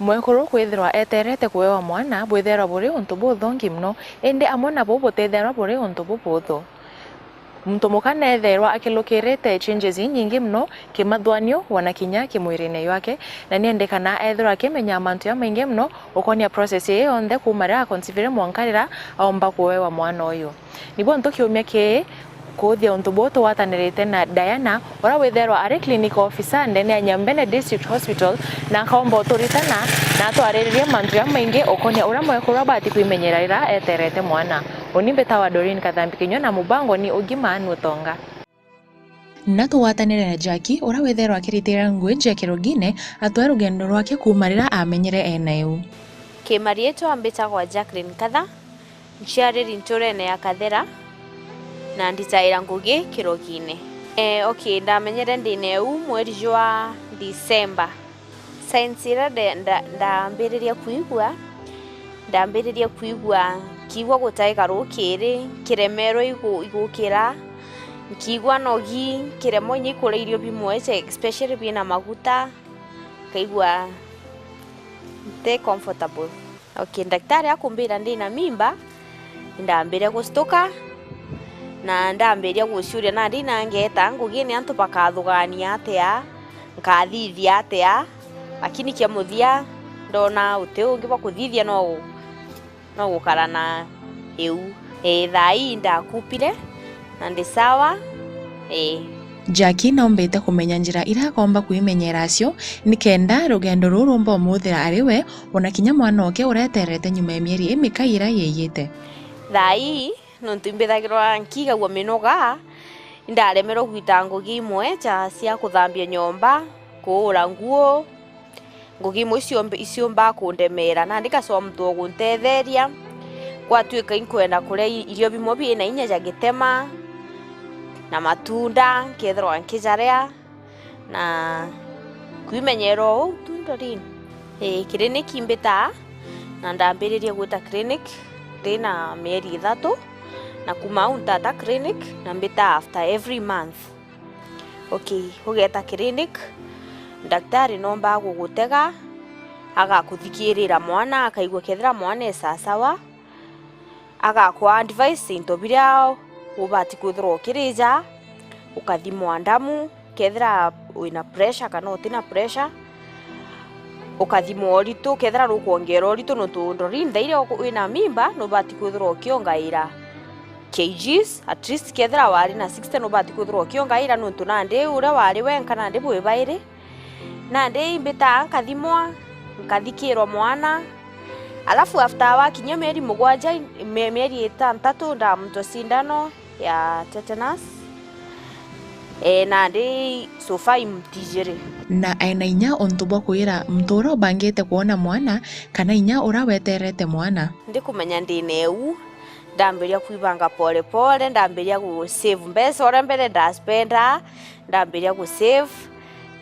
mwekuru kwithirwa eterete kuewa mwana bwithera buri untu buthongi mno indi amona bo butethera buri untu bubuthu muntu mukana etherwa akilukirite changes nyingi mno kimathwanio wana kinya kimwirine yake na niendekana etherwa kimenya mantu ya maingi mno ukonia process iyo onthe kumara conceive mwankarira aomba kuewa mwana uyu nibo ntu kiumia ki kuthia untu boto watanirite na Diana ora wetherwa ari clinic officer ndene ya Nyambene District Hospital na kaomba uturitana na atwaririria mantu ya maingi ukonia ura mwekuru bati kwimenyerera eterete mwana unimbe tawa Doreen Kathambikinyo na mubango ni Ugima Utonga na tuwatanire na Jackie ura wetherwa akiritira ngwinje ya kirogine atwa rugendo rwake kumarira amenyere eneu kimarieto ambita kwa Jacqueline Katha nchiariri nturene ya Kathera na nditaira ngugi kirogine okay ndamenyere ndineu mweri jwa December sainsira ndambiriria kuigua kigwa gutaika rukiri kiremero igukira kigwa nogi kiremo nyikura irio bimwe especially bina maguta kaigwa te comfortable okay daktari akumbira ndina mimba ndambire gustuka na ndambiria guciuria na ndina ngeta ngugini antu bakathugania atia nkathithia atia lakini kia muthia ndona uti ungi bakuthithia no gukara na eu thai ndakupire na ndi sawa Jackie nombete kumenya njira irakomba kwimenyera acio nikenda rugendo ruru mbomuthira ariwe ona kinya mwana oke ureterete nyuma emieri imikaira yeyite thai no ntumbithagirwa nkigagwa minoga ndaremerwo gwita ngugi imwe cia kuthambia nyomba kuura nguo ngugi imwe icio mba kundemera na ndikacwa mtu guntetheria gwatuika inkwenda kuria irio bimwe bina inya ja gitema na matunda kethirwa nkijaria na kwimenyero tundorin clinic imbita na ndambiriria gwita clinic ndina mieri 3 na kuma untata clinic na mbita after every month okay ugeta clinic daktari nomba gugutega agakuthikirira mwana akaigwa kethira mwana esasawa agakwa advice into biria ubati kuthirwo kirija ukathimwa ndamu kethira wina pressure kana utina pressure ukathimwa uritu kethira rukuongera uritu no tundori ndaire wina mimba no bati kuthirwo kiongaira kgs at least kethira wari na 60 no bati kuthirwo kiongaira no tunande ura wari wenka na ndibu ibaire na ndi mbita nkathimwa nkathikirwa mwana alafu after wakinya mieri mugwanja mieri 6 ndamutwa sindano ya tetanus na ndi sofa imtijere na aina inya ontubwa kuira mtoro bangete kuona mwana kana inya uraweterete mwana ndi kumenya ndineu ndambiria kuibanga pole pole ndambiria ku save mbesa ora mbere ndaspenda ndambiria ku save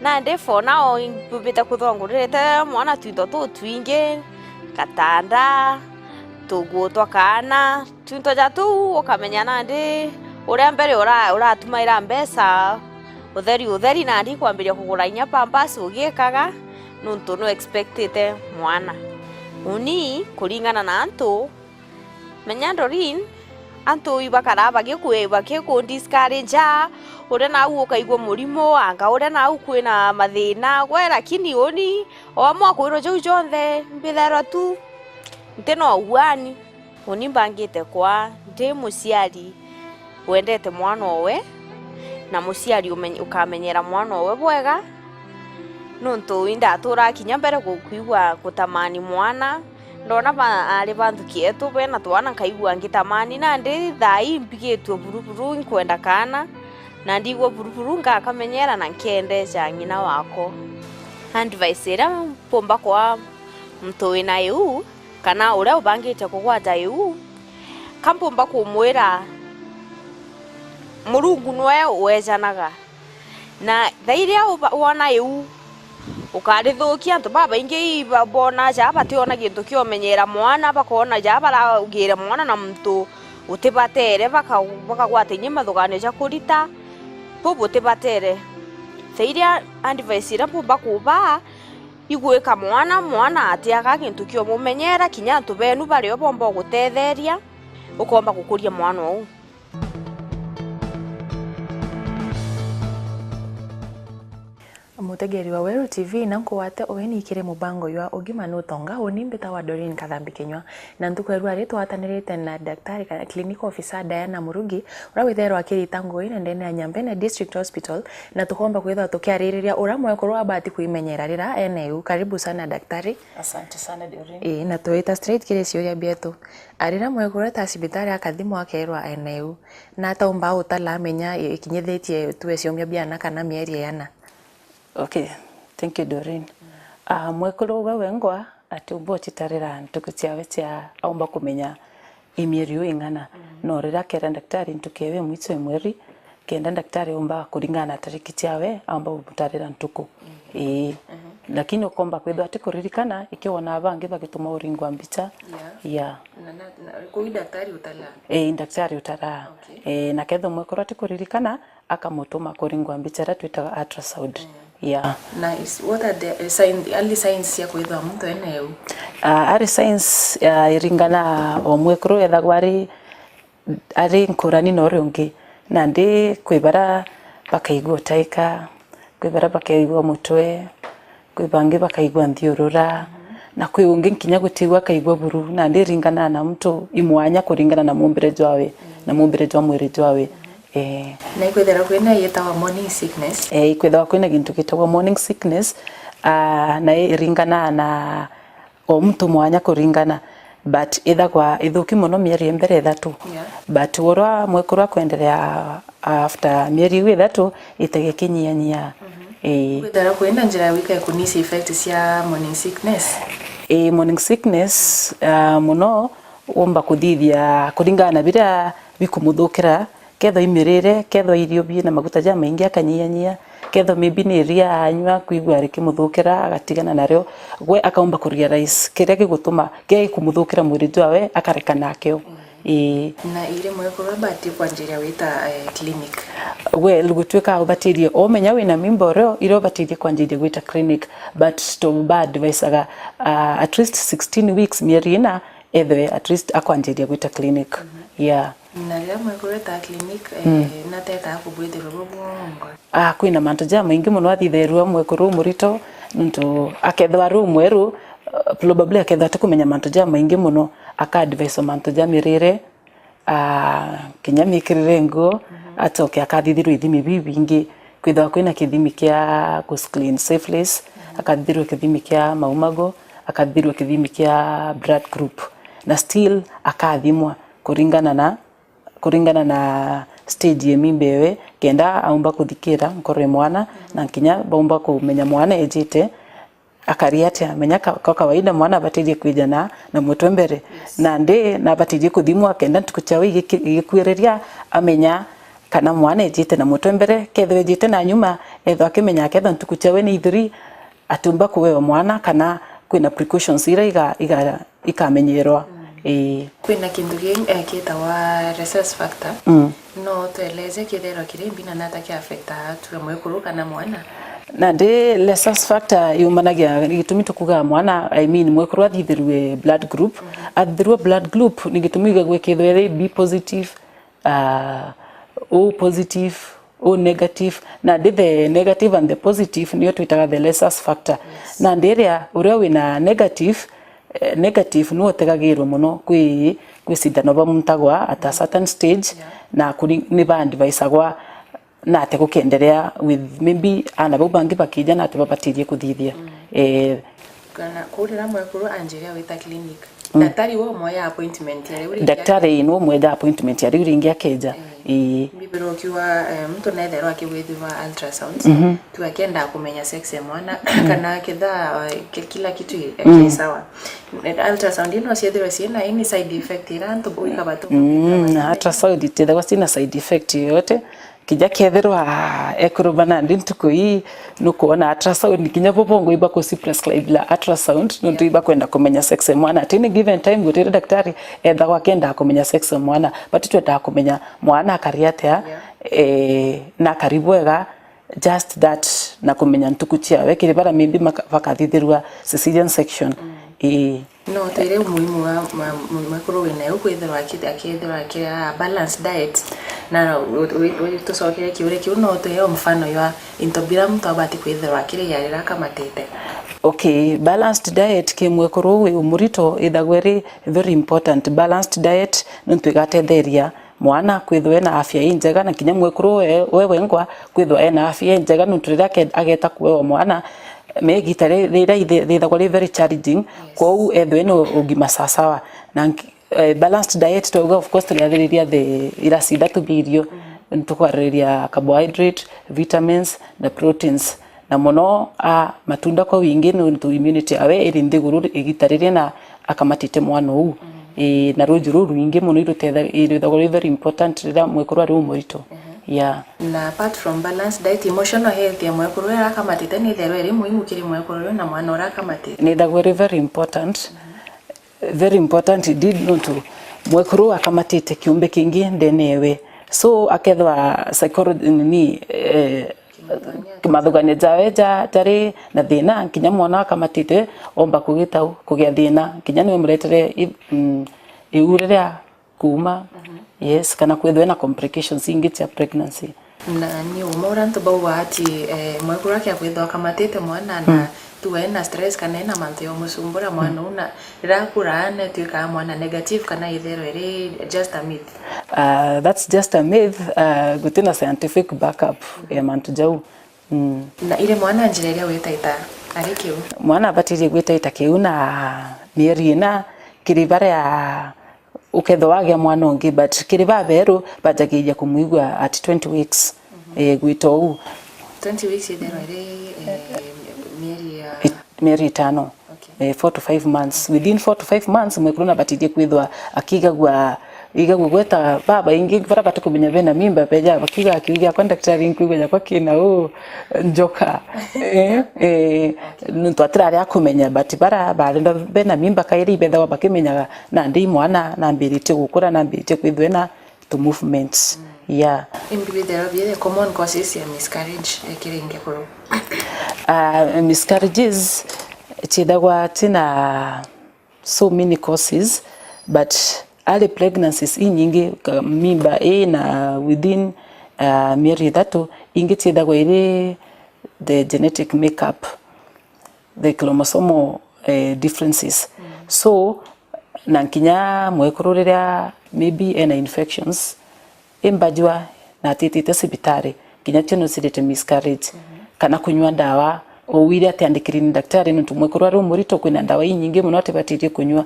na ndi for now mbita kuthongurite mwana twinto twingi katanda tugutwa kana twinto jatu ukamenya na ndi uria mbere uratumaira mbesa utheri na ndi kwambiria kugura inya pampers ugikaga nuntu no expected mwana uni kuringana na antu menya Doreen antu ibakara bagiku discourage ure na ukaigwa murimo anga ure na kwina mathina gwe lakini oni oamwa kwiro jo jonthe mbithera tu nteno uani oni bangite kwa ndi muciari wendete mwana owe na muciari ukamenyera mwana owe bwega nuntu indatura kinya mbere kuigwa kutamani mwana ndona ari bantu kietu bena twana kaigwa ngitamani na ndi thai mbigetwe buruburu nkwenda kana na ndigwa buruburu ngakamenyera na nkende cha nyina wako advice era pomba kwa mtu wina yu kana ura ubangite kugwata yu kampomba kumwira Murungu nwe wejanaga na thairia wona yu ukarithukia antu baba ingi bona jaba tiona gintu kiomenyera mwana bakona jaba ugire mwana na mtu utibatere bakagwata nyima thugane ja kurita bubu utibatere thairia advice ira pomba kuba igwika mwana atiaga gintu kio mumenyera kinya antu benu bari obomba gutetheria ukomba gukuria mwana ou. Mutegeri wa WeruTV nanko wate oeni kire mubango ywa Ugima no Utonga onimbeta wa Doreen Kathambi Kenywa na ntukweru ari twatanirite na daktari kana clinical officer Diana Murugi ura witherwa akiritango ine ndene ya Nyambene District Hospital na tukomba kwitha tukiaririria ura mwekoro abati kuimenyera rira eneu. Karibu sana daktari. Asante sana Doreen. Na tuita straight kire cio bietu arira mwekoro ta sibitari akathimo akerwa eneu na taumba utala menya ikinyethetie tuwe ciomya biana kana mieri yana. Okay, thank you Doreen. Mwekolo wengwa ati umbo chitarira ntukutia cia aumba kumenya imieri ingana no rira kera daktari ntukewe mwitso mweri kenda daktari umba kuringana tariki ciawe aumba ubutarira ntuku lakini ukomba kwithwa ati kuririkana ikiona abangi bagituma uringwa mbica na kui daktari utala daktari utara na ketho mwekolo ati kuririkana akamutuma kuringwa mbica ra twita ultrasound. Nice. What are the early signs ya kwithwa muntu eneu? Ari signs iringana o mwekuru ethagwa ari nkurani no rungi na ndi kwibara bakaigwa taika kwibara bakaigwa mutwe kwibangi bakaigwa nthiurura na kwi ungi nkinya gutigwa kaigwa buru na ndi ringana na mtu imwanya kuringana na mumbire jwawe na mumbire jwa mwiri jwawe. Na ikwethera kwina yetawa morning sickness. Ikwethera kwina gintu gitagwa morning sickness na iringana na o mtu mwanya kuringana but ithagwa ithuki muno mieri mbere 3 but wora mwekuru kwendelea after mieri 3 itegekinyia ikwethera kwina njira wika kunisi effects ya morning sickness. Morning sickness muno umba kuthithia kuringana bira bikumuthukira ketho imirire ketho irio bi na maguta ja maingi akanyiyanyia ketho maybe ni ria anywa kuigwa rikimuthukira agatigana nario gwe akaumba kurealize kiria gigutuma ge kumuthukira mwiri jwawe akareka nakeo. Na ire mwekoro bati kwanjiria wita clinic we lugutwika ubatirie omenya wina mimbo ro iro batirie kwanjiria wita clinic but to bad advice aga at least 16 weeks mieri ina ethwe at least akwanjiria wita clinic. Na ria mwekoro ta clinic na teta kubwithirwa bobongo kwina mantu ja maingi muno athitherwa mwekoro murito ntu akethwa ru mweru probably akethwa tukumenya mantu ja maingi muno aka advice mantu ja mirire kinya mikirire ngo atoke akathithirwa ithimi bibingi kwithwa kwina kithimi kia ku clean syphilis akathithirwa kithimi kia maumago akathithirwa kithimi kia blood group na still akathimwa kuringana na stage ya mimbewe kenda aumba kuthikira nkoro mwana na kinya baumba kumenya mwana ejite akariate amenya kwa kawaida mwana batirie kwijana na mutwe mbere na ndi na batirie kuthimwa kenda tukuchawe igikwireria amenya kana mwana ejite na mutwe mbere ketho ejite na nyuma etho akimenya ketho tukuchawe ni 3 atumba kuwewa mwana kana kwina precautions ira ikamenyerwa. Kwina kindu kietawa resource factor no tueleze kithero kirimbi na nataki affecta tu mwekuru kana mwana na de resource factor yumanagia gitumi tukuga mwana I mean mwekuru athithirwe blood group athithirwe blood group ni gitumi gwekithwe B positive O positive O negative na the negative and the positive niyo twitaga the resource factor na nderia uria wina negative no tegagirwo muno kwi sindano bamutagwa at a certain stage na kuri ni ba advice agwa na te kukendelea with maybe ana bangi bakija na te babatirie kuthithia kana kurira mwekuru anjiria wita clinic daktari wo moya appointment ya uri daktari no mweda appointment ya uri ingia keja bibiro kiwa mtu naethero akiwithirwa ultrasound tu akienda kumenya sex ya mwana kana kitha kila kitu sawa ultrasound ino ciethirwa ciena any side effect irantu boika batu ultrasound itethagwa cina side effect yote kija kethirwa ekurubana ndintuko yi nukuona ultrasound kinya bobongo iba ko prescribe la ultrasound nuntu iba kwenda kumenya sex ya mwana at any given time gutire daktari ethagwa kenda kumenya sex ya mwana but twenda kumenya mwana akariatea na karibwega just that na kumenya ntuku ciawe kiri bara maybe bakathithirwa cesarean section no twire umuhimu wa mwekuru wina ukwithirwa akithirwa balanced diet na tusokere kiure kiu no tuhe mfano ya intobira mtu abati kwithirwa kiri yarira kamatete. Okay, balanced diet ke mwekuru we umurito idagweri very important. Balanced diet ntugatetheria mwana kwithwa ena afya njega na kinya mwekuru wewe ngwa kwithwa ena afya njega nturira ageta kuwa mwana megitare thithagwa very challenging kwa ethwe no ugima sasawa na balanced diet to of course tuliathiriria the iracida tubirio ntukwaririria carbohydrate, vitamins na proteins na muno matunda kwa wingi no immunity awe iri ndiguru igitariria na akamatite mwana u na rujuru ruingi muno irutethagwa very important rira mwekuru ari umurito. Yeah. Na apart from balanced diet, emotional health ya mwekuru rakamatite ni thero iri muhimu kiri mwekuru na mwana rakamatite. Ni thagwa very important. Very important indeed no to mwekuru akamatite kiumbe kingi ndenewe. So akethwa psychology ni kimathugania jawe jari na thina kinya mwana akamatite omba kugita kugia thina kinya ni muretere iurerea kuma yes kana kwethwe na complications ingi cia pregnancy na ni umora ntobau ati mwekuru akia kwethwa akamatite mwana na tuwe na stress kana ina mantu yo musumbura mwana una rakura ne tuika mwana negative kana ithero iri just a myth. That's just a myth. Gutina scientific backup ya mantu jau. Na ile mwana njireria wetaita ari kiu mwana abatirie gwetaita kiu na mieri ina kiribara ya ukethwa wage mwana ungi but kiriba beru bajagiria kumuigwa at 20 weeks gwito u 20 weeks ithero iri mieri 5 4 to 5 months. Within 4 to 5 months mwekuru na batirie kwithwa akigagwa gweta baba ingi bara batukumenya bena mimba peja bakiga kwa daktari nkuigwa kwa kina njoka nuntu atirari akumenya but bara barenda bena mimba kairi betha bakimenyaga na ndi mwana na mbirite gukura na mbirite kwithwa na to movements. Yeah. Imbi there are common causes ya miscarriage kiringe kuru. Miscarriages chidagwa tina so many causes but early pregnancies inyingi mimba na within mieri thatu ingi chidagwa iri the genetic makeup, the chromosomal differences. So nankinya mwekuru riria maybe ena infections imbajwa na titite sibitari kinya chino sirite miscarriage kana kunywa ndawa owire atiandikiri ni daktari nuntu mwekuru ari umurito kwina ndawa inyingi muno atibatirie kunywa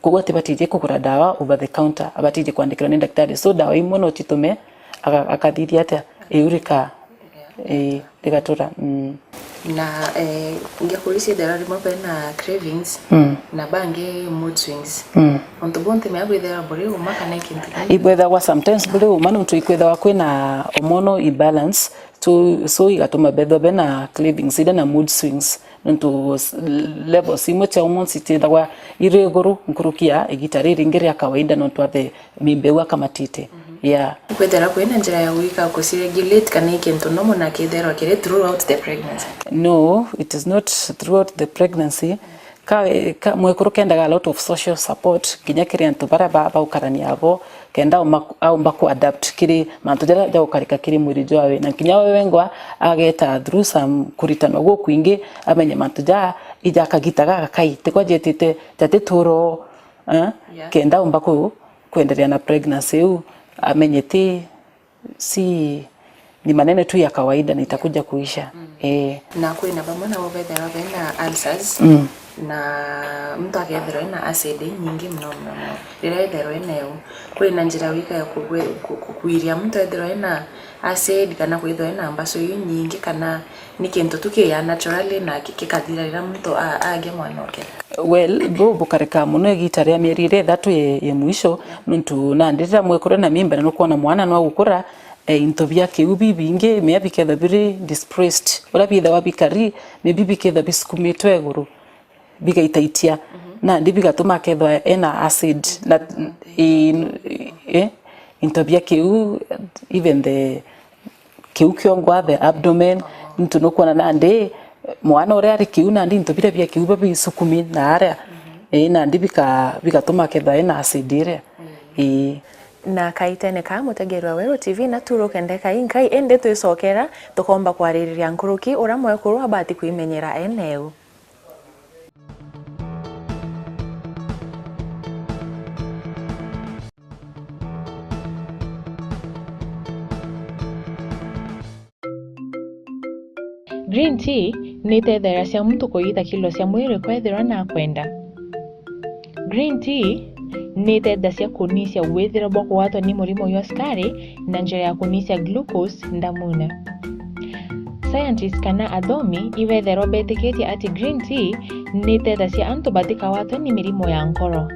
kugo atibatirie kugura ndawa over the counter abatirie kwandikira ni daktari so dawa imwe no chitume akathiria ata eurika rigatura na ngekulisi there rimwe na cravings na bange mood swings onto bonte me abwithera buri umaka na ikintu ibwetha wa sometimes buri umana ntu ikwetha kwina hormonal imbalance so igatuma betho bena cravings ida na mood swings ntu levels imwe cha hormones itethagwa ireguru nkurukia igitari ringeri ya kawaida ntu athe mimbewa kamatite. Yeah. Kwethera kwena njira ya wika kusiregulate kana ikintu no mona kithero kire throughout the pregnancy. No, it is not throughout the pregnancy. Ka mwekuru kendaga a lot of social support kinya kiri antu bara baba ukarania abo kenda umba ku adapt kiri mantu jara ja ukarika kiri mwiri jwawe na kinya wewe ngwa ageta through some kuritano go kwingi amenye mantu ja ija kagitaga kaite kwa jetite tate turo kenda umba ku kuendelea na pregnancy u amenyeti si ni maneno tu ya kawaida na itakuja kuisha. Na kwina bamona wobethera bena ulcers na mtu akethera ina acid nyingi mno rira ethero eneo kwina njira wika ya kuiria mtu ethero ina acid kana kwithwa ina mbaso nyingi kana ni kintu tuki ya naturally na kikathira rira mtu age mwanoke. Well, bobo kareka muno igitaria mieri ire thatu ye mwisho nuntu na ndira mwekura na mimba no kuona mwana no gukura intobia kiubi binge me abiketha biri displaced ora bitha wabikari me bibiketha biskumitwe guru bigaitaitia na ndibigatuma kethwa ena acid na intobia kiu even the kiu kiongwa the abdomen ntu kuona nandi mwana ore ari kiu nandi ntubire bia kiu babi sukumi na aria nandi bikatuma ketha ina acidire na kaitene ka mutegerwa WeruTV na turukendeka inkai ende twicokera tukomba kwaririria nkuruki ura mwekuru abati kwimenyera eneu. Green tea ni tethera cia mtu kuita kilo cia mwiri kwethirwa na kwenda. Green tea ni tethera cia kunisia wethira boko wato ni murimo wa sukari na njira ya kunisia glucose ndamune. Scientists kana athomi ivethero betiketie ati green tea ni tethera cia antibatika wato ni mirimo ya nkoro.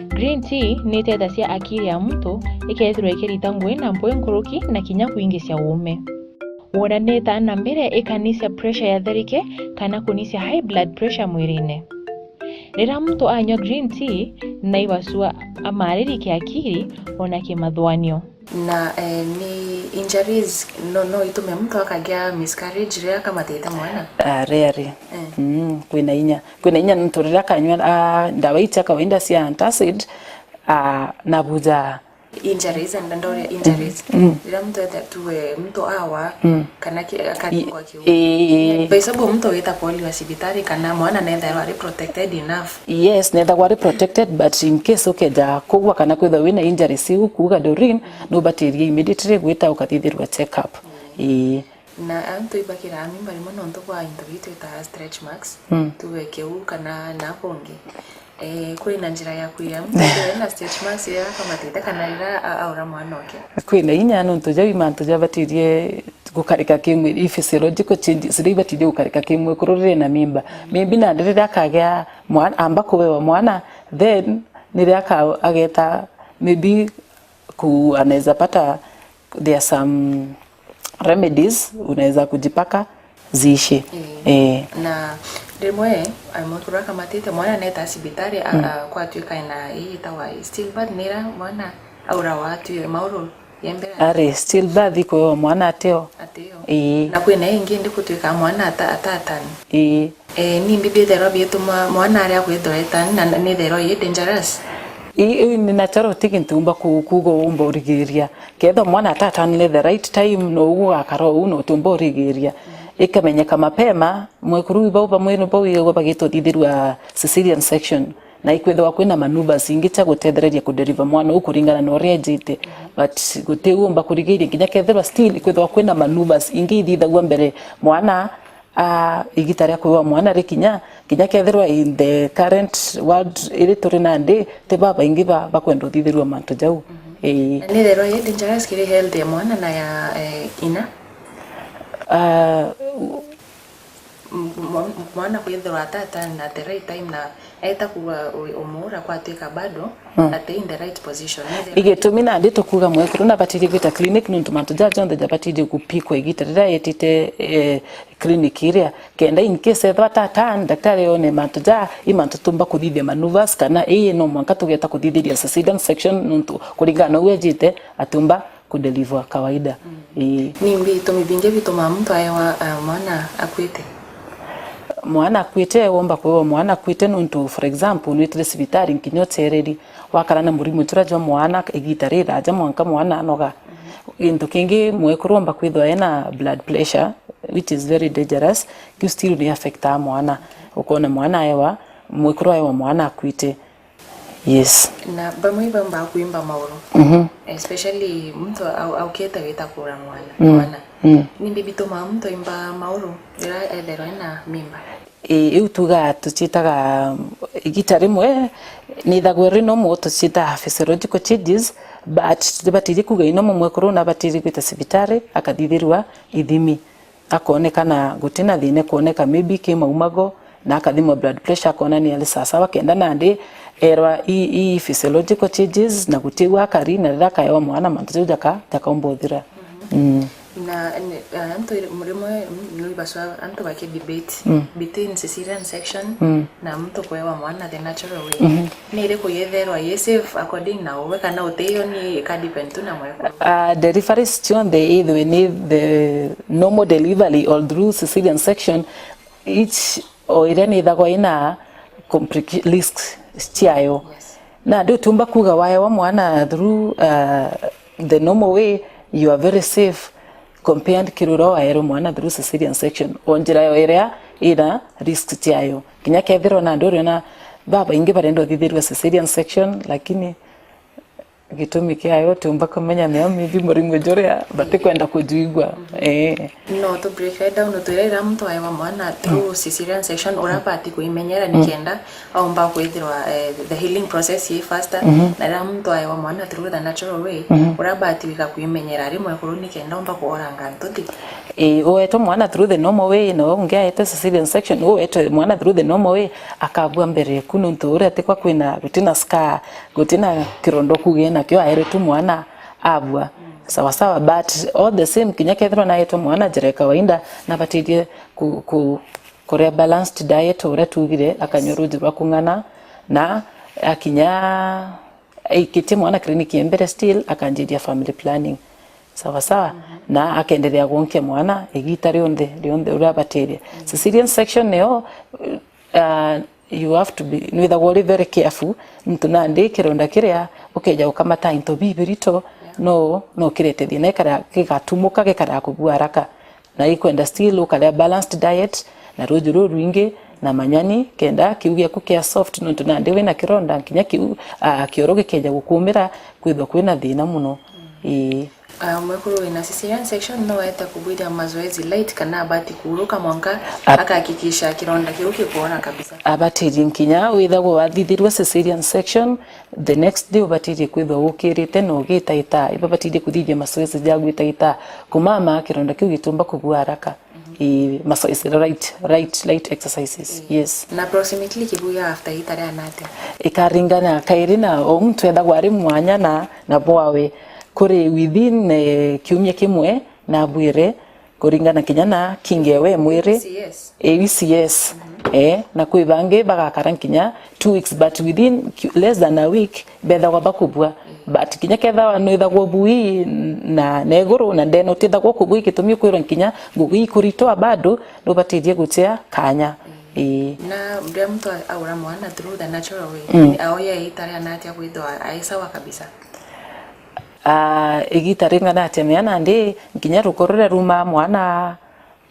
Green tea ni tethera cia akili ya mtu ikethirwa ikirita ngui na mpoe nkuruki na kinya kuingisha uume. Wonaneta na mbere ikanisia pressure ya tharike kana kunisia high blood pressure mwirine. Rira mtu anywa green tea na iwasua amariri kiakili ona kimathwanio. Na ni injuries no itume mtu akagia miscarriage ria kama teta mwana. Rare. Kwina inya nturira kanywa ndawa ita kawaida cia antacid na buja injuries and ndoria injuries ila mtu tuwe mtu awa kana akadingwa kiu kwa sababu mtu wita polio hospitali kana mwana nether wari protected enough. Yes, nether wari protected, but in case ukeja kugwa kana kwitha wina injury siu kuga dorin no batirie immediately gwita ukathithirwa check up. Na antu ibakira mimba rimwe no ntugwa into ta stretch marks tuwe keu kana na pongi kuri na njira ya kuya mtu na stretch marks ya kama tete kana ira aura mwana oke kwina inya no ntuja imantu jabatirie gukarika kimwe physiological changes ribatirie gukarika kimwe kururire na mimba maybe na ndirira kagea mwana amba kuwewa mwana then niraka ageta maybe ku anaweza pata there are some remedies unaweza kujipaka ziishe na rimwe amukura kama tete mwana neta hospitali kwa tuika ina hii tawa still bad nira mwana aura watu mauro yembera are still bad iko mwana ateo na kwina ingi ndi kutuika mwana atatani ni bibi therapy tuma mwana ari akwithoreta na ni thero ye dangerous ni natural taking tumba kugo umba urigiria ketho mwana atatanile the right time no ugo akaro uno tumba urigiria ikamenyeka mapema mwekuru bauba mwenu bawiwe bagitotithirwa cesarean section na ikwethwa kwina manumbers ingita gutethereria kudeliver mwana ukuringana na uria jite but guteumba kurigiria kinya kethwa still ikwethwa kwina manumbers ingithithagwa mbere mwana igitaria kwa mwana rikinya kethirwa in the current world iri turi nandi te baba ingiba bakwenda thithirwa mantu jau ni thero ye dangerous kiri health ya mwana na ya ina mwana kwithirwa tata na the right time na eta kuwa umura kwa tuika bado at in the right position igetumina ndi tukuga mwekuru na batiri gwita clinic nuntu mantu jajo nda batiri kupikwa igitarira yetite clinic iria kenda in case ethwa tata daktari one mantu ja imantu tumba kuthithia maneuvers kana no mwanka tugeta kuthithiria cesarean section nuntu kuringana uwe jite atumba kudeliver kawaida ni mbito mibinge bituma mtu ayewa mwana akwite mwana akwite womba kwa mwana akwite nuntu for example nwitire sibitari nkinyotereri wakara na murimu turajwa mwana igitarira aja mwanka mwana anoga into kingi mwekuru womba kwithwa ena blood pressure which is very dangerous you still may affect mwana ukona mwana ayewa mwekuru ayewa mwana akwite. Yes. Na bamwe bamba kuimba mauro. Especially mtu au keta wita kura mwana. Ni bibito mtu imba mauro ira ethero ina mimba. Utuga tuchitaga igitari mwe ni thagweri no moto chita physiological changes but batiri kuga ino mwe corona batiri kwita sibitari akathithirwa ithimi akonekana gutina thine kuoneka maybe kema umago na akathimwa blood pressure akona ni ali sasa kenda nandi erwa physiological changes na gutigwa kari na thaka ya mwana mantu jaka takombothira na anto murimo nui baswa anto baki debate between cesarean section na mtu kwewa mwana the natural way ni ile kuyetherwa safe according na uwe kana uteyo ni ka depend na mweko delivery situation they either need the normal delivery or through cesarean section each or irani thagwa ina risk chiayo na ndio tumba kuga wa mwana through the normal way you are very safe compared kiruro aero mwana through cesarean section onjira yo area ina risk chiayo kinya kethiro na ndio na baba inge barendo thithirwa cesarean section lakini gitumi kiayo tumba kumenya me maybe murimwe joria bate kwenda kujuigwa no to break down to ira mtu ayo mwana through cesarean section urapati kuimenyera nikenda au mba kwithirwa the healing process ye faster na ira mtu ayo mwana through the natural way urapati wika kuimenyera rimwe kuru nikenda umba kuoranga ntuti oeto mwana through the normal way no ngia eto cesarean section oeto mwana through the normal way akabwa mbere kuno ntura tekwa kwina gutina scar gutina kirondo kugena kyo aere tu mwana abwa sawa sawa but all the same kinya kethro na eto mwana jere kawaida na batidie ku korea balanced diet ore tugire akanyorujirwa kungana na akinya ikiti mwana kliniki embere still akanjidia family planning sawa sawa na akendelea gonke mwana egitari onde urabateria cesarean section neo you have to be very careful ntuna ndi kironda kiria ukeja ukamata into bibirito no kirete thina ikara kigatumuka gikara kubua haraka na ikwenda still ukale balanced diet na rujuru ruingi na manyani kenda kiugia kukia soft ntuna ndi wina kironda kinya kioroge keja gukumira kwithwa kwina thina muno mwekuru ina cesarean section no eta kubwida mazoezi light kana abati kuruka mwanka akahakikisha kironda kiruki kuona kabisa abatiri nkinya withagwo wathithirwa cesarean section the next day ubatiri kwithwa ukirite no gitaita ibabatiri kuthithia mazoezi jagu itaita kumama kironda kiu gitumba kugua haraka mazoezi light exercises yes na approximately kibuya after itare anate ikaringana kairina o mtu ethagwo ari mwanya na bwawe kuri within kiumia kimwe na bwire kuringana kinyana kingewe mwire ACS na kwibange bagakara kinya 2 weeks but within less than a week betha wabakubwa but kinya ketha wano ithagwo bui na neguru na ndeno tithagwo kubui kitumi kwirwa kinya ngugi kuritoa bado ndobatithie gutia kanya na mbia mtu aura mwana through the natural way aoya itare anatia kwithwa aisawa kabisa igitaringana atemeana ndi nginya rukorore ruma mwana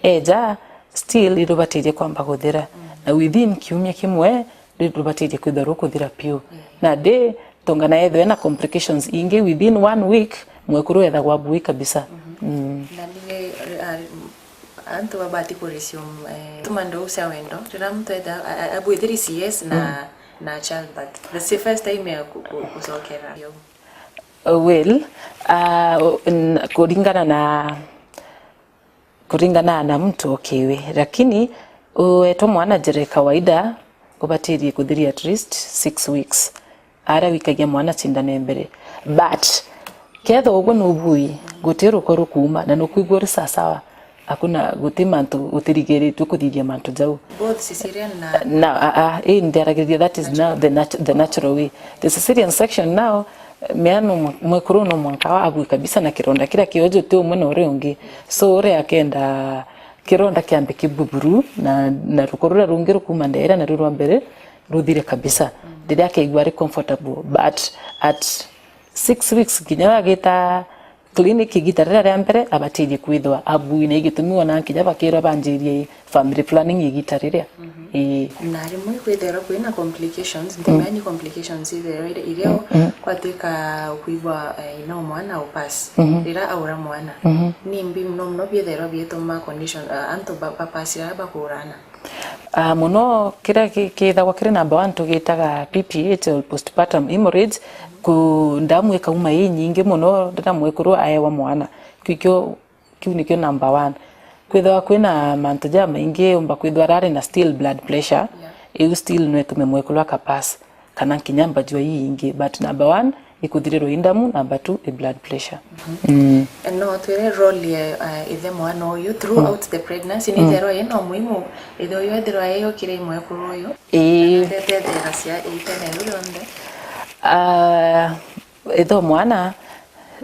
eja still irubatirie kwamba guthira na within kiumia kimwe irubatirie kwithara kuthira pio na de tongana ethwe na complications inge within 1 week mwekuru etha gwa bui kabisa na nige antu babati ku resume tumando usa wendo tuna mtu etha abuithiri CS na childbirth the first time ya kusokera yo well kuringana na mtu okewe lakini eto mwana jere kawaida kubatiri kudhiri at least 6 weeks ara wikagia mwana cindane mbere but ketho ugo nubui gutero koru kuma na nukuigwa sawa akuna gutimantu utirigeretu kuthithia mantu jau both cesarean that is now the natural way the cesarean section now meano mwekuru no mwankawa abu kabisa na kironda kila kiojo tu mwana ore ungi so ore akenda kironda kiambe kibuburu na rukorura rungiru kumandera na rurwa mbere ruthire kabisa ndire akaigwa ari comfortable but at 6 weeks kinya gita clinic gitarira ya mbere abatiri kwithwa abu ine gitumiwa na kinya bakira banjirie family planning gitarira na rimwe kwithera kwina complications ndemani complications ile kwateka kuigwa ino mwana upas rira aura mwana nimbi mno byethera byetoma condition anto papasira bakurana muno kira kitha kire number 1 tugitaga PPH or postpartum hemorrhage ku ndamu ekauma hii nyingi muno ndamwekuru ayewa mwana kikyo kiunikyo number 1 kwithwa kwina mantu ja maingi umba kwithwa rari na still blood pressure still no tumemwekulwa kapas kana kinyamba jwa hii ingi but number 1 ikuthirirwo indamu, number 2 i blood pressure. No twire role ye ithe mwana uyu throughout the pregnancy ni thero ino muhimu ithe uyu ethirwa yo kire imwe kuri uyu tetera cia itene ruronde ithe mwana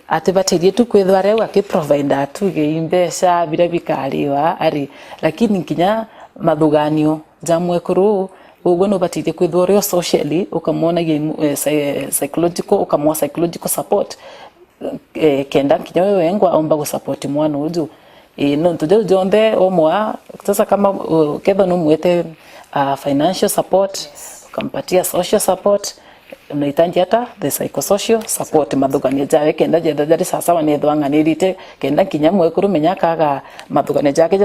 atibatirie tu kwithwa reu akiprovide atuge imbesha bira bikariwa ari lakini kinya mathuganio jamwe kuru ugo no batirie kwithwa reu socially ukamwona psychological ukamwa psychological support kenda kinya wewe ngwa omba go support mwana uju no tujo jonde omwa sasa kama ketho no mwete financial support ukampatia social support unahitaji hata the psychosocial support mathugania jawe kenda jetha jari sasa wanethwanganirite kenda kinya mwekuru menyakaga mathugania jake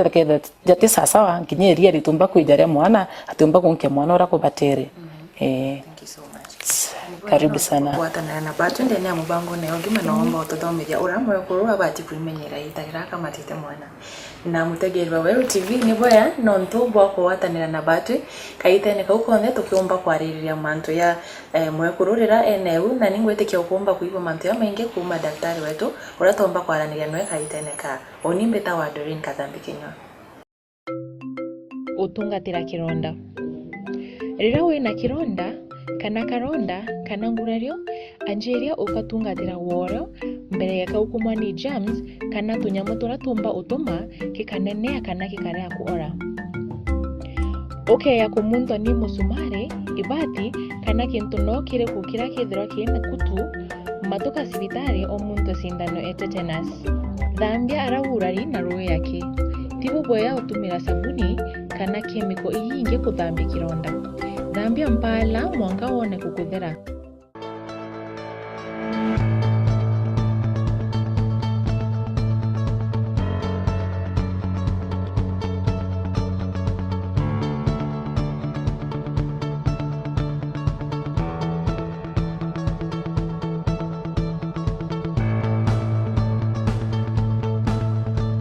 jati sasa wa kinyeria ritumba kwijaria mwana atumba kunke mwana ora kubatere thank you so much. Karibu sana. Kuatana na batu ndene ya mubango ne Ugima naomba utothomithia ura mwekuru abati kwimenyera itagira kama tite mwana na mutegerwa WeruTV ni boya no ntubwa kuatanira na batu kaitene kaukonde tukiomba kwaririria mantu ya mwekururira eneu na ningwetikia ukumba kuiba mantu ya maingi kuma daktari wetu uratomba kwaraniria nwe kaitene ka onimbeta wa Doreen Kathambi Kinywa. Utungatira kironda rira wina kironda kana karonda kana ngurario anjeria ukatungatira woro mbere ya kaukumwa ni germs kana tunyamo turatumba utuma kikanenea kana kikarea kuora ya kumunto ni musumare ibati kana kintu no kire kukira kithiro kina kutu matoka sibitari omuntu sindano tetanus thambia arawurari na roho yake tibu boya utumira sabuni kana kemiko iyinge kuthambia kironda thambia mpala mwanga wone kukuthera